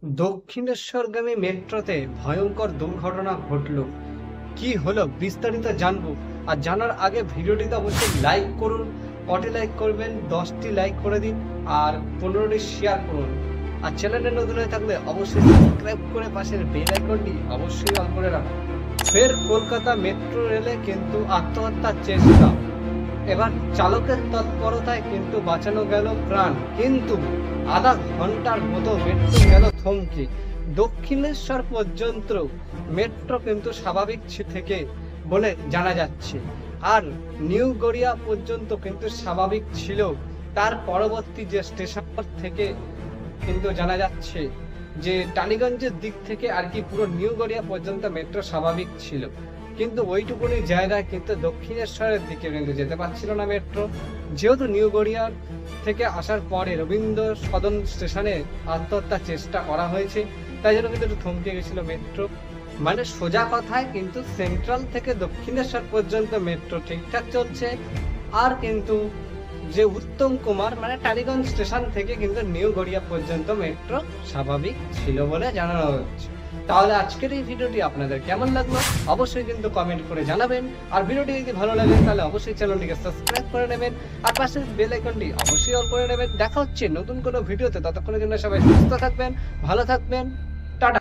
দক্ষিণেশ্বরগামী মেট্রোতে ভয়ঙ্কর দুর্ঘটনা ঘটলো। কি হলো বিস্তারিত জানবো। আর জানার আগে ভিডিওটিতে অবশ্যই লাইক করুন। কটি লাইক করবেন? 10টি লাইক করে দিন আর 15টি শেয়ার করুন। আর চ্যানেলে নতুন হয়ে থাকলে অবশ্যই সাবস্ক্রাইব করে পাশের বেল আইকনটি অবশ্যই অন করে রাখুন। ফের কলকাতা মেট্রো রেলে কিন্তু আত্মহত্যার চেষ্টা। এবার চালকের তৎপরতায় কিন্তু বাঁচানো গেল প্রাণ, কিন্তু আধা ঘন্টার মতো মেট্রো গেল থমকে। দক্ষিণেশ্বর পর্যন্ত মেট্রো কিন্তু স্বাভাবিক থেকে বলে জানা যাচ্ছে, আর নিউ গড়িয়া পর্যন্ত কিন্তু স্বাভাবিক ছিল। তার পরবর্তী যে স্টেশন থেকে কিন্তু জানা যাচ্ছে যে টালিগঞ্জের দিক থেকে আর কি পুরো নিউ গড়িয়া পর্যন্ত মেট্রো স্বাভাবিক ছিল, কিন্তু ওইটুকুনি জায়গায় কিন্তু দক্ষিণেশ্বরের দিকে কিন্তু যেতে পারছিল না মেট্রো। যেহেতু নিউ গড়িয়ার থেকে আসার পরে রবীন্দ্র সদন স্টেশনে আত্মহত্যার চেষ্টা করা হয়েছে, তাই জন্য কিন্তু একটু থমকে গেছিল মেট্রো। মানে সোজা কথায় কিন্তু সেন্ট্রাল থেকে দক্ষিণেশ্বর পর্যন্ত মেট্রো ঠিকঠাক চলছে, আর কিন্তু যে উত্তম কুমার মানে টালিগঞ্জ স্টেশন থেকে কিন্তু নিউ গড়িয়া পর্যন্ত মেট্রো স্বাভাবিক ছিল বলে জানানো হচ্ছে। তাহলে আজকের এই ভিডিওটি আপনাদের কেমন লাগলো অবশ্যই কিন্তু কমেন্ট করে জানাবেন। আর ভিডিওটি যদি ভালো লাগে তাহলে অবশ্যই চ্যানেলটিকে সাবস্ক্রাইব করে নেবেন আর পাশের বেল আইকনটি অবশ্যই অন করে নেবেন। দেখা হচ্ছে নতুন কোনো ভিডিওতে, ততক্ষণের জন্য সবাই সুস্থ থাকবেন, ভালো থাকবেন।